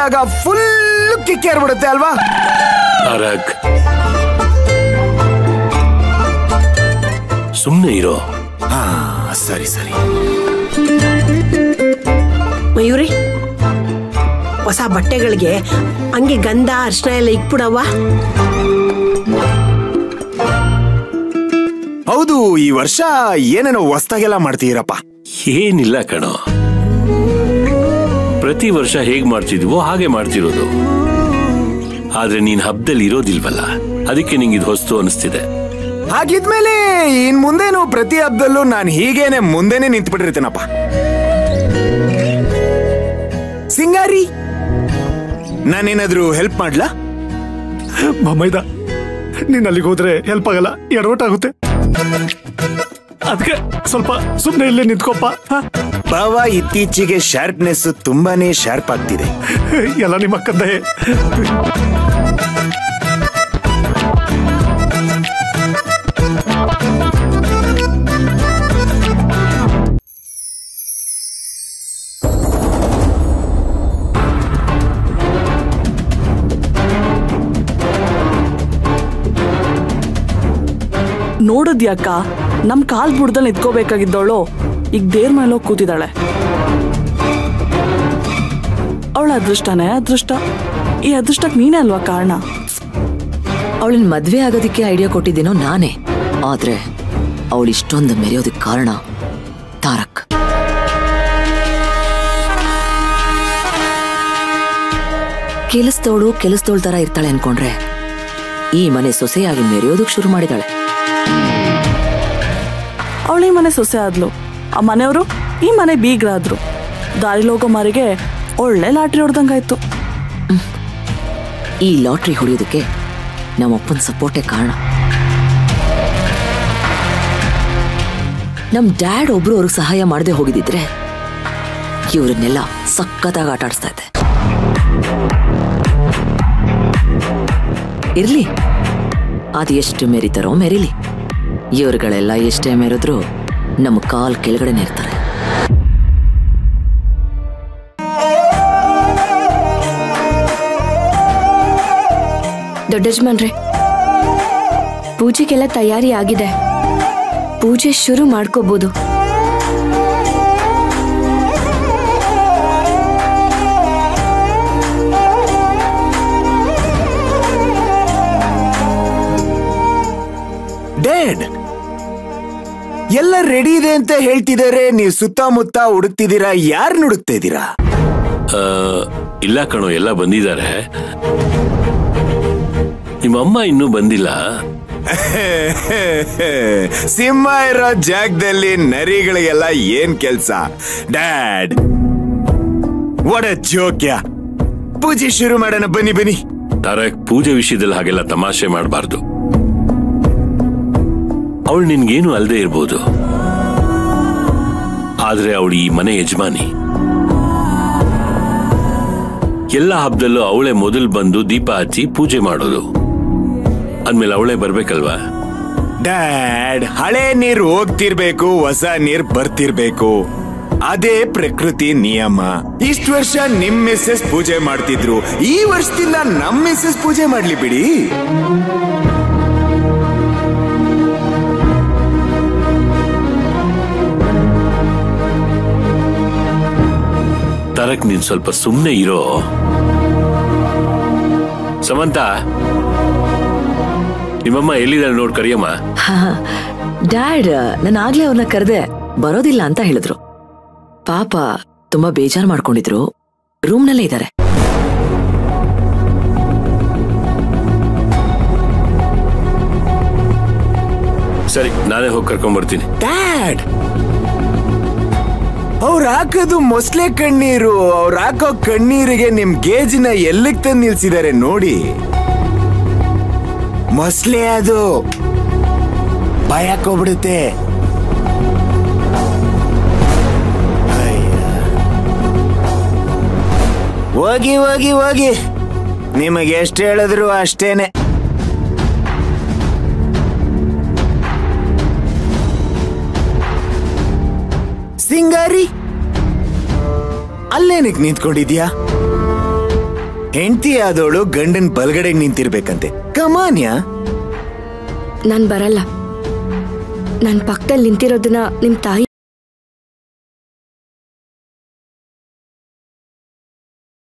ನೋಡಿದಾಗ ಫುಲ್ ಕಿಕ್ಕೇರ್ಬಿಡುತ್ತೆ ಅಲ್ವಾ? ಸುಮ್ಮನೆ ಇರೋ. ಸರಿ ಸರಿ. ಮಯೂರಿ, ಹೊಸ ಬಟ್ಟೆಗಳಿಗೆ ಹಂಗೆ ಗಂಧ ಅರ್ಶನ ಎಲ್ಲ ಇಕ್ಬಿಡವ್ವ. ಹೌದು, ಈ ವರ್ಷ ಏನೇನೋ ಹೊಸ್ದಾಗೆಲ್ಲ ಮಾಡ್ತೀರಪ್ಪ? ಏನಿಲ್ಲ ಕಣೋ, ಪ್ರತಿ ವರ್ಷ ಹೇಗ್ ಮಾಡ್ತಿದ್ವೋ ಹಾಗೆ ಮಾಡ್ತಿರೋದು. ಆದ್ರೆ ನೀನ್ ಹಬ್ಬದಲ್ಲಿ ಇರೋದಿಲ್ವಲ್ಲ, ಅದಕ್ಕೆ ನಿಂಗೆ ಇದು ಹೊಸ್ತು ಅನಿಸ್ತಿದೆ. ಹಾಗಿದ್ಮೇಲೆ ಇನ್ ಮುಂದೇನು ಪ್ರತಿ ಹಬ್ಬದಲ್ಲೂ ನಾನು ಹೀಗೇನೆ ಮುಂದೆನೆ ನಿಂತ್ಬಿಟ್ಟಿರ್ತೇನಪ್ಪ. ಸಿಂಗಾರಿ, ನಾನೇನಾದ್ರೂ ಹೆಲ್ಪ್ ಮಾಡ್ಲಾ? ಮೈದಾ, ನೀನ್ ಅಲ್ಲಿಗೆ ಹೋದ್ರೆ ಹೆಲ್ಪ್ ಆಗಲ್ಲ, ಎಡವಟ್ಟಾಗುತ್ತೆ. ಅದಕ್ಕೆ ಸ್ವಲ್ಪ ಸುಮ್ಮನೆ ಇಲ್ಲೇ ನಿಂತ್ಕೊಪ್ಪ. ಬಾವ, ಇತ್ತೀಚೆಗೆ ಶಾರ್ಪ್ನೆಸ್ ತುಂಬಾನೇ ಶಾರ್ಪ್ ಆಗ್ತಿದೆ. ಎಲ್ಲ ನಿಮ್ಮ ಅಕ್ಕಂದೆ. ನೋಡಿದ್ಯಾಕ, ನಮ್ ಕಾಲ್ ಬುಡ್ದಲ್ಲಿ ನಿಂತ್ಕೋಬೇಕಾಗಿದ್ದವಳು ಈಗ ದೇರ್ ಮೇಲೆ ಕೂತಿದ್ದಾಳೆ. ಅವಳ ಅದೃಷ್ಟನೇ ಅದೃಷ್ಟ. ಈ ಅದೃಷ್ಟಕ್ಕೆ ನೀನೇ ಅಲ್ವಾ ಕಾರಣ? ಅವಳನ್ನ ಮದ್ವೆ ಆಗೋದಿಕ್ಕೆ ಐಡಿಯಾ ಕೊಟ್ಟಿದ್ದೇನೋ ನಾನೇ, ಆದ್ರೆ ಅವಳು ಇಷ್ಟೊಂದು ಮೆರೆಯೋದಕ್ಕೆ ಕಾರಣ ತಾರಕ್. ಕೆಲಸದವಳು ತರ ಇರ್ತಾಳೆ ಅನ್ಕೊಂಡ್ರೆ ಈ ಮನೆ ಸೊಸೆಯಾಗಿ ಮೆರೆಯೋದಕ್ಕೆ ಶುರು ಮಾಡಿದಾಳೆ. ಅವಳು ಈ ಮನೆ ಸೊಸೆ ಆದ್ಲು, ಆ ಮನೆಯವರು ಈ ಮನೆ ಬೀಗ್ರಾದ್ರು. ದಾರಿಲಿ ಹೋಗೋ ಮಾರಿಗೆ ಒಳ್ಳೆ ಲಾಟ್ರಿ ಹೊಡೆದಂಗಾಯ್ತು. ಈ ಲಾಟ್ರಿ ಹೊಡೆಯೋದಕ್ಕೆ ನಮ್ಮಪ್ಪನ ಸಪೋರ್ಟೇ ಕಾರಣ. ನಮ್ ಡ್ಯಾಡ್ ಒಬ್ರು ಅವ್ರಿಗೆ ಸಹಾಯ ಮಾಡದೆ ಹೋಗಿದ್ರೆ ಇವ್ರನ್ನೆಲ್ಲ ಸಕ್ಕತ್ತಾಗಿ ಆಟ ಆಡಿಸ್ತಾ ಇದ್ದೆ. ಇರ್ಲಿ, ಅದು ಎಷ್ಟು ಮೆರಿತಾರೋ ಮೆರಿಲಿ. ಇವ್ರುಗಳೆಲ್ಲ ಎಷ್ಟೇ ಮೆರೆದ್ರು ನಮ್ಮ ಕಾಲ್ ಕೆಳಗಡೆನೆ ಇರ್ತಾರೆ. ದೊಡ್ಡಜ್ಮನ್ರೆ, ಪೂಜೆಗೆಲ್ಲ ತಯಾರಿ ಆಗಿದೆ, ಪೂಜೆ ಶುರು ಮಾಡ್ಕೋಬಹುದು. ಡ್ಯಾಡ್, ಎಲ್ಲ ರೆಡಿ ಇದೆ ಅಂತ ಹೇಳ್ತಿದ್ದಾರೆ, ನೀವು ಸುತ್ತಮುತ್ತ ಹುಡುಕ್ತಿದ್ದೀರಾ, ಯಾರನ್ನ ಹುಡುಕ್ತಾ ಇದ್ದೀರಾ? ಇಲ್ಲ ಕಣೋ, ಎಲ್ಲ ಬಂದಿದ್ದಾರೆ. ನಿಮ್ಮಮ್ಮ ಇನ್ನೂ ಬಂದಿಲ್ಲ. ಸಿಂಹ ಇರೋ ಜಾಗದಲ್ಲಿ ನರಿಗಳಿಗೆಲ್ಲ ಏನ್ ಕೆಲ್ಸ? Dad, what a joke. ಪೂಜೆ ಶುರು ಮಾಡೋಣ, ಬನ್ನಿ ಬನ್ನಿ. ತಾರಕ್, ಪೂಜೆ ವಿಷಯದಲ್ಲಿ ಹಾಗೆಲ್ಲ ತಮಾಷೆ ಮಾಡಬಾರ್ದು. ಅವಳು ನಿನ್ಗೇನು ಅಲ್ಲದೆ ಇರ್ಬೋದು, ಆದ್ರೆ ಅವಳು ಈ ಮನೆ ಯಜಮಾನಿ. ಎಲ್ಲ ಹಬ್ಬದಲ್ಲೂ ಅವಳೇ ಮೊದಲು ಬಂದು ದೀಪ ಹಚ್ಚಿ ಪೂಜೆ ಮಾಡೋದು. ಅಂದ್ಮೇಲೆ ಅವಳೇ ಬರ್ಬೇಕಲ್ವಾ? ಡ್ಯಾಡ್, ಹಳೆ ನೀರು ಹೋಗ್ತಿರ್ಬೇಕು, ಹೊಸ ನೀರ್ ಬರ್ತಿರ್ಬೇಕು, ಅದೇ ಪ್ರಕೃತಿ ನಿಯಮ. ಇಷ್ಟು ವರ್ಷ ನಿಮ್ ಮಿಸ್ಸಸ್ ಪೂಜೆ ಮಾಡ್ತಿದ್ರು, ಈ ವರ್ಷದಿಂದ ನಮ್ ಮಿಸ್ಸಸ್ ಪೂಜೆ ಮಾಡ್ಲಿ ಬಿಡಿ. ತಾರಕ್, ನೀನ್ ಸ್ವಲ್ಪ ಸುಮ್ಮನೆ ಇರೋ. ಸಮಂತ, ನಿಮ್ಮಮ್ಮ ಎಲ್ಲಿದ್ದಾರೆ ನೋಡ್, ಕರಿಯಮ್ಮ. ಡ್ಯಾಡ್, ನಾನು ಆಗ್ಲೇ ಅವ್ರನ್ನ ಕರೆದೆ, ಬರೋದಿಲ್ಲ ಅಂತ ಹೇಳಿದ್ರು. ಪಾಪ ತುಂಬಾ ಬೇಜಾರು ಮಾಡ್ಕೊಂಡಿದ್ರು, ರೂಮ್ನಲ್ಲೇ ಇದ್ದಾರೆ. ಸರಿ, ನಾನೇ ಹೋಗಿ ಕರ್ಕೊಂಡ್ ಬರ್ತೀನಿ. ಡ್ಯಾಡ್, ಅವ್ರು ಹಾಕೋದು ಮೊಸಳೆ ಕಣ್ಣೀರು, ಅವ್ರು ಹಾಕೋ ಕಣ್ಣೀರಿಗೆ ನಿಮ್ ಗೇಜಿನ ಎಲ್ಲಿಗೆ ತಂದು ನಿಲ್ಸಿದ್ದಾರೆ ನೋಡಿ. ಮೊಸಳೆ ಅದು ಭಯಕೋಗ್ಬಿಡುತ್ತೆ. ಹೋಗಿ ಹೋಗಿ ಹೋಗಿ, ನಿಮಗೆ ಎಷ್ಟು ಹೇಳಿದ್ರು ಅಷ್ಟೇನೆ. ಸಿಂಗಾರಿ, ಅಲ್ಲೇನಕ್ಕೆ ನಿಂತ್ಕೊಂಡಿದ್ಯಾ? ಹೆಂಡತಿ ಆದವಳು ಗಂಡನ್ ಬಲಗಡೆಗೆ ನಿಂತಿರ್ಬೇಕಂತೆ. ಕಮಾನ್ಯ. ನಾನ್ ಬರಲ್ಲ. ನನ್ ಪಕ್ಕದಲ್ಲಿ ನಿಂತಿರೋದನ್ನ ನಿಮ್ ತಾಯಿ